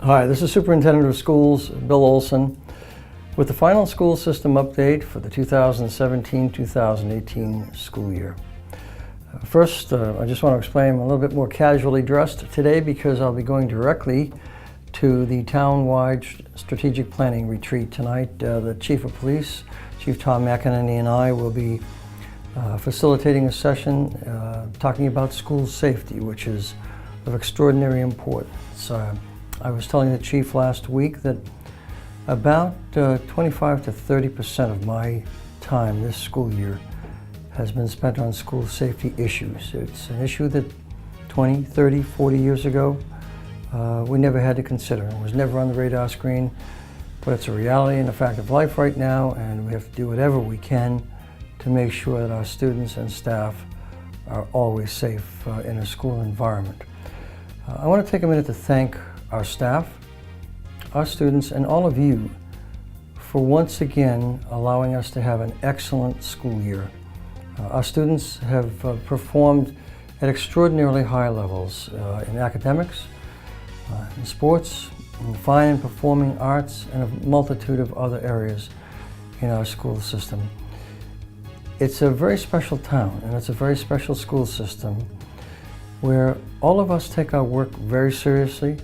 Hi, this is Superintendent of Schools, Bill Olson, with the final school system update for the 2017-2018 school year. First, I just want to explain I'm a little bit more casually dressed today because I'll be going directly to the town-wide strategic planning retreat tonight. The Chief of Police, Chief Tom McEnany, and I will be facilitating a session talking about school safety, which is of extraordinary importance. I was telling the Chief last week that about 25 to 30% of my time this school year has been spent on school safety issues. It's an issue that 20, 30, 40 years ago we never had to consider. It was never on the radar screen, but it's a reality and a fact of life right now, and we have to do whatever we can to make sure that our students and staff are always safe in a school environment. I want to take a minute to thank our staff, our students, and all of you for once again allowing us to have an excellent school year. Our students have performed at extraordinarily high levels in academics, in sports, in fine and performing arts, and a multitude of other areas in our school system. It's a very special town, and it's a very special school system where all of us take our work very seriously,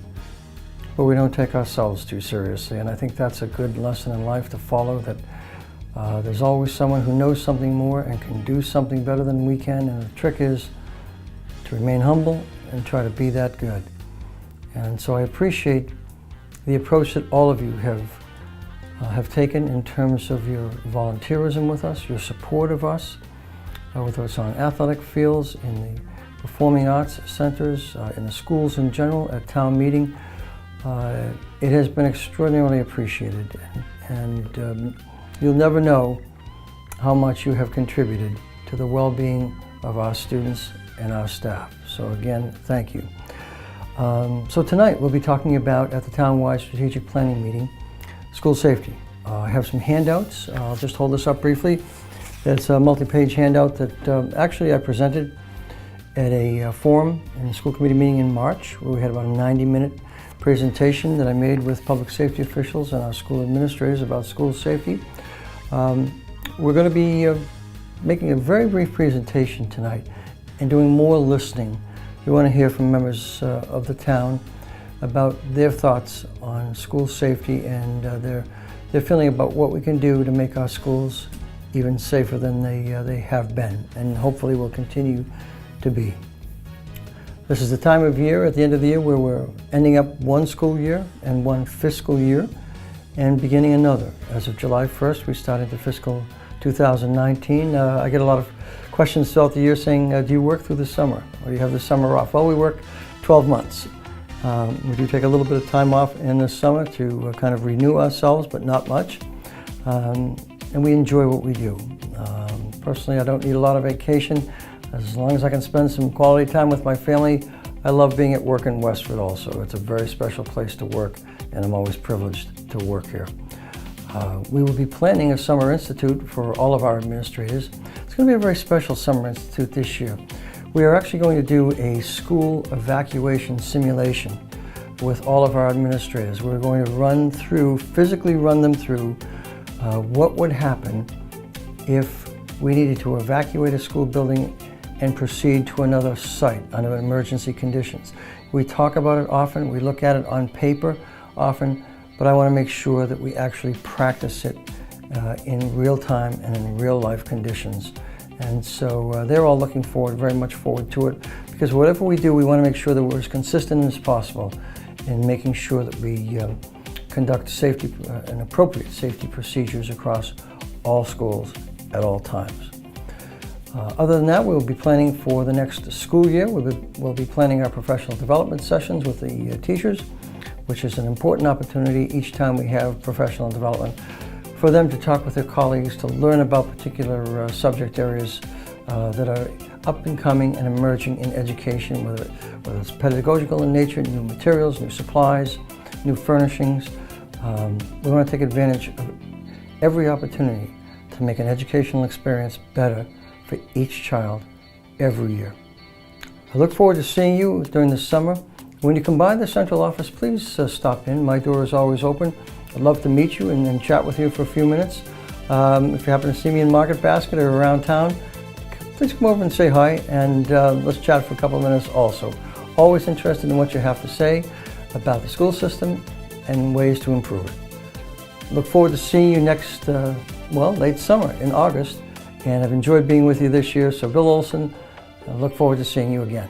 but we don't take ourselves too seriously. And I think that's a good lesson in life to follow, that there's always someone who knows something more and can do something better than we can, and the trick is to remain humble and try to be that good. And so I appreciate the approach that all of you have taken in terms of your volunteerism with us, your support of us, whether it's on athletic fields, in the performing arts centers, in the schools in general, at town meeting. It has been extraordinarily appreciated, and you'll never know how much you have contributed to the well-being of our students and our staff. So again, thank you. So tonight we'll be talking about, at the town-wide strategic planning meeting, school safety. I have some handouts. I'll just hold this up briefly. It's a multi-page handout that actually I presented at a forum in the school committee meeting in March, where we had about a 90-minute presentation that I made with public safety officials and our school administrators about school safety. We're going to be making a very brief presentation tonight and doing more listening. We want to hear from members of the town about their thoughts on school safety and their feeling about what we can do to make our schools even safer than they have been, and hopefully will continue to be. This is the time of year at the end of the year where we're ending up one school year and one fiscal year and beginning another. As of July 1st, we start into fiscal 2019. I get a lot of questions throughout the year saying, do you work through the summer, or do you have the summer off? Well, we work 12 months. We do take a little bit of time off in the summer to kind of renew ourselves, but not much. And we enjoy what we do. Personally, I don't need a lot of vacation. As long as I can spend some quality time with my family. I love being at work in Westford also. It's a very special place to work, and I'm always privileged to work here. We will be planning a summer institute for all of our administrators. It's going to be a very special summer institute this year. We are actually going to do a school evacuation simulation with all of our administrators. We're going to physically run them through what would happen if we needed to evacuate a school building and proceed to another site under emergency conditions. We talk about it often, we look at it on paper often, but I want to make sure that we actually practice it in real time and in real life conditions. And so they're all looking very much forward to it, because whatever we do, we want to make sure that we're as consistent as possible in making sure that we conduct safety and appropriate safety procedures across all schools at all times. Other than that, we'll be planning for the next school year. We'll be planning our professional development sessions with the teachers, which is an important opportunity each time we have professional development for them to talk with their colleagues, to learn about particular subject areas that are up and coming and emerging in education, whether it's pedagogical in nature, new materials, new supplies, new furnishings. We want to take advantage of every opportunity to make an educational experience better for each child every year. I look forward to seeing you during the summer When you come by the central office, please stop in. My door is always open. I'd love to meet you and chat with you for a few minutes. If you happen to see me in Market Basket or around town, please come over and say hi, and let's chat for a couple of minutes also. Always interested in what you have to say about the school system and ways to improve it. Look forward to seeing you next, late summer in August, and I've enjoyed being with you this year. So Bill Olson, I look forward to seeing you again.